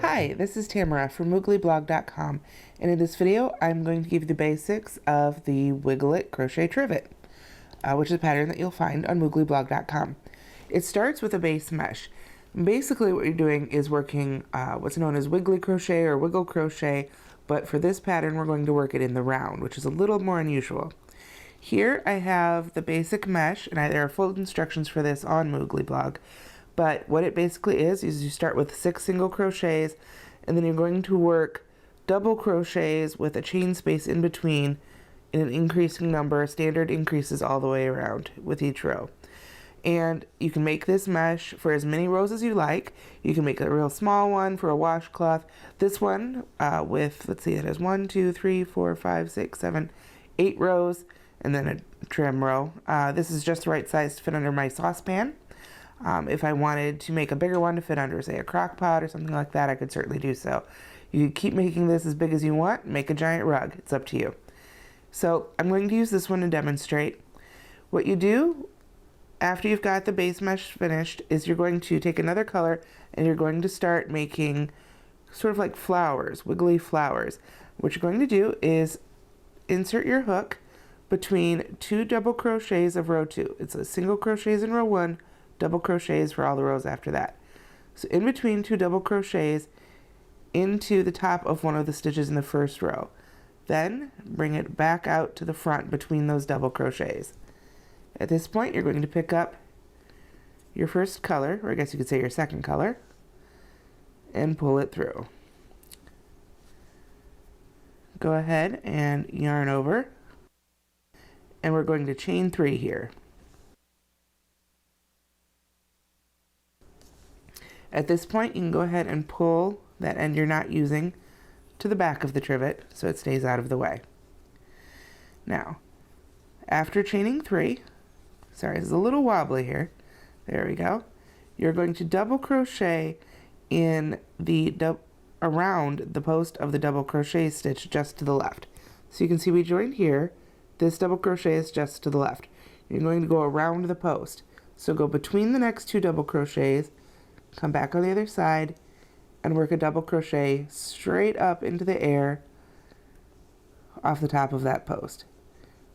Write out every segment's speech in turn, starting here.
Hi, this is Tamara from mooglyblog.com, and in this video I'm going to give you the basics of the Wiggly Crochet Trivet, which is a pattern that you'll find on mooglyblog.com. It starts with a base mesh. Basically what you're doing is working what's known as Wiggly Crochet or Wiggle Crochet, but for this pattern we're going to work it in the round, which is a little more unusual. Here I have the basic mesh, and there are full instructions for this on Moogly blog. But what it basically is you start with 6 single crochets, and then you're going to work double crochets with a chain space in between in an increasing number, standard increases all the way around with each row. And you can make this mesh for as many rows as you like. You can make a real small one for a washcloth. This one with, let's see, it has 1, 2, 3, 4, 5, 6, 7, 8 rows, and then a trim row. This is just the right size to fit under my saucepan. If I wanted to make a bigger one to fit under, say, a crock pot or something like that, I could certainly do so. You can keep making this as big as you want, make a giant rug. It's up to you. So I'm going to use this one to demonstrate. What you do after you've got the base mesh finished is you're going to take another color and you're going to start making sort of like flowers, wiggly flowers. What you're going to do is insert your hook between 2 double crochets of row 2. It's a single crochets in row 1, double crochets for all the rows after that. So in between 2 double crochets into the top of one of the stitches in the first row. Then bring it back out to the front between those double crochets. At this point you're going to pick up your first color, or I guess you could say your second color, and pull it through. Go ahead and yarn over, and we're going to chain 3 here. At this point, you can go ahead and pull that end you're not using to the back of the trivet so it stays out of the way. Now, after chaining 3, sorry, this is a little wobbly here. There we go. You're going to double crochet in the around the post of the double crochet stitch just to the left. So you can see we joined here. This double crochet is just to the left. You're going to go around the post. So go between the next 2 double crochets, come back on the other side, and work a double crochet straight up into the air off the top of that post.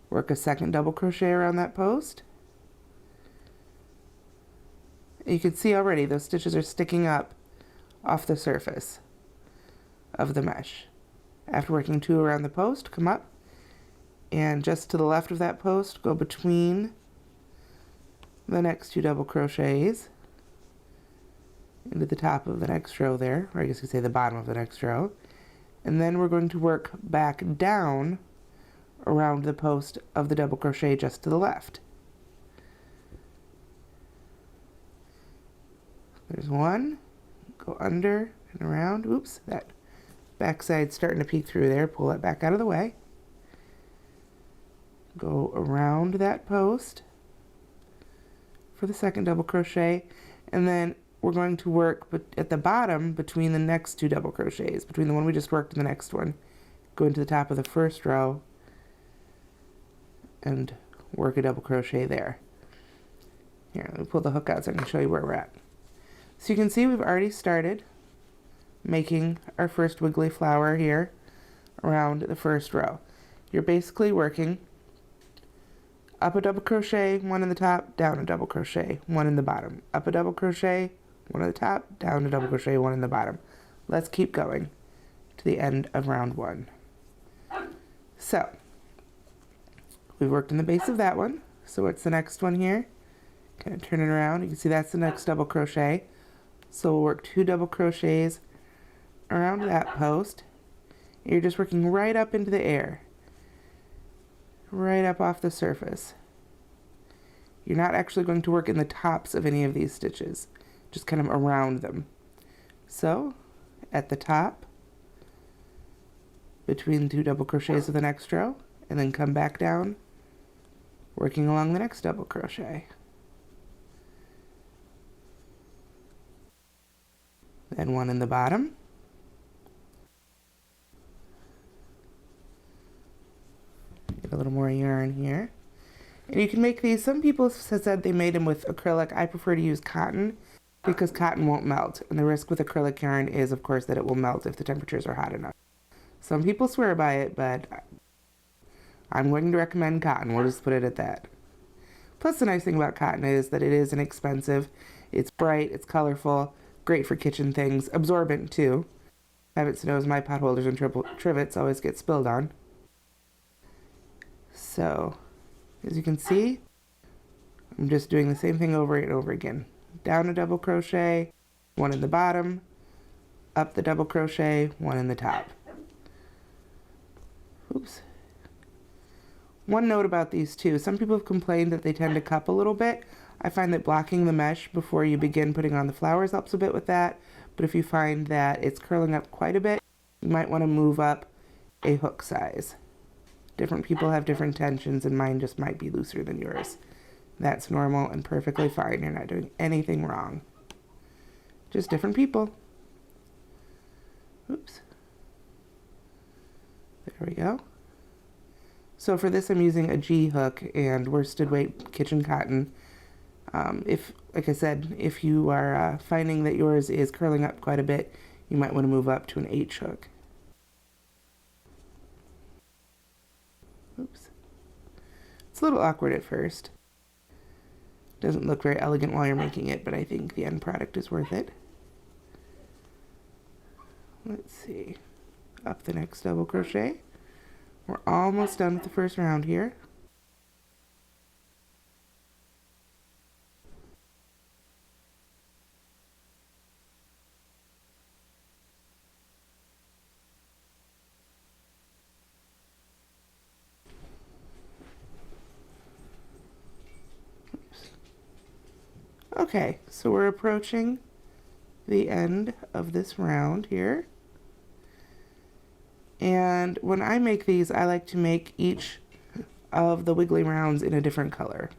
Work a second double crochet around that post. You can see already those stitches are sticking up off the surface of the mesh. After working 2 around the post, come up, and just to the left of that post, go between the next 2 double crochets into the top of the next row there, or I guess you could say the bottom of the next row, and then we're going to work back down around the post of the double crochet just to the left. There's 1, go under and around. Oops, that back side's starting to peek through there. Pull that back out of the way. Go around that post for the second double crochet, and then we're going to work at the bottom between the next 2 double crochets, between the one we just worked and the next one. Go into the top of the first row and work a double crochet there. Here, let me pull the hook out so I can show you where we're at. So you can see we've already started making our first wiggly flower here around the first row. You're basically working up a double crochet, 1 in the top, down a double crochet, 1 in the bottom, up a double crochet, 1 at the top, down a double crochet, 1 in the bottom. Let's keep going to the end of round 1. So we've worked in the base of that one. So what's the next one here? Kind of turn it around. You can see that's the next double crochet. So we'll work 2 double crochets around that post. You're just working right up into the air, right up off the surface. You're not actually going to work in the tops of any of these stitches, just kind of around them. So at the top, between 2 double crochets of the next row, and then come back down, working along the next double crochet. Then 1 in the bottom. Get a little more yarn here. And you can make these, some people have said they made them with acrylic. I prefer to use cotton because cotton won't melt. And the risk with acrylic yarn is, of course, that it will melt if the temperatures are hot enough. Some people swear by it, but I'm going to recommend cotton. We'll just put it at that. Plus, the nice thing about cotton is that it is inexpensive. It's bright, it's colorful, great for kitchen things, absorbent too. Habits knows my pot holders and trivets always get spilled on. So, as you can see, I'm just doing the same thing over and over again. Down a double crochet, one in the bottom, up the double crochet, one in the top. Oops. One note about these too, some people have complained that they tend to cup a little bit. I find that blocking the mesh before you begin putting on the flowers helps a bit with that, but if you find that it's curling up quite a bit, you might want to move up a hook size. Different people have different tensions and mine just might be looser than yours. That's normal and perfectly fine. You're not doing anything wrong. Just different people. Oops. There we go. So for this I'm using a G hook and worsted weight kitchen cotton. If, like I said, if you are finding that yours is curling up quite a bit, you might want to move up to an H hook. Oops. It's a little awkward at first. Doesn't look very elegant while you're making it, but I think the end product is worth it. Let's see. Up the next double crochet. We're almost done with the first round here. Oops. Okay, so we're approaching the end of this round here. And when I make these, I like to make each of the wiggly rounds in a different color.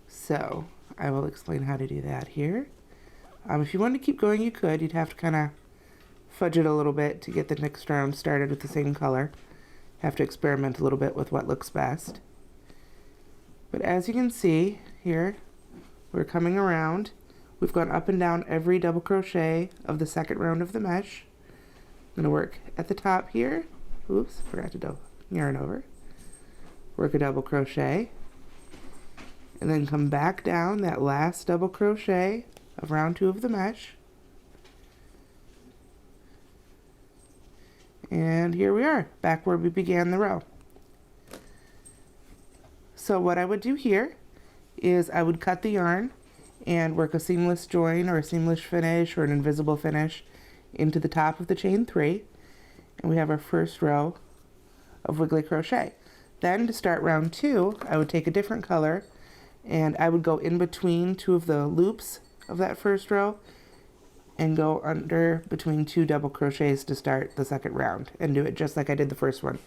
So I will explain how to do that here. If you wanted to keep going, you could. You'd have to kind of fudge it a little bit to get the next round started with the same color. Have to experiment a little bit with what looks best. But as you can see here, we're coming around. We've gone up and down every double crochet of the second round of the mesh. I'm going to work at the top here. Oops, forgot to yarn over. Work a double crochet. And then come back down that last double crochet of round 2 of the mesh. And here we are, back where we began the row. So what I would do here is I would cut the yarn and work a seamless join or a seamless finish or an invisible finish into the top of the chain 3, and we have our first row of wiggly crochet. Then to start round 2, I would take a different color and I would go in between 2 of the loops of that first row and go under between 2 double crochets to start the second round, and do it just like I did the first one.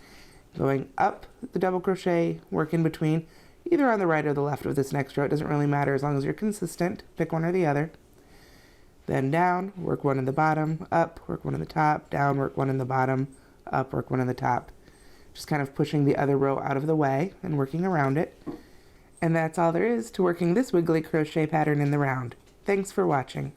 Going up the double crochet, work in between, either on the right or the left of this next row. It doesn't really matter as long as you're consistent. Pick one or the other. Then down, work 1 in the bottom, up, work 1 in the top, down, work 1 in the bottom, up, work 1 in the top. Just kind of pushing the other row out of the way and working around it. And that's all there is to working this wiggly crochet pattern in the round. Thanks for watching.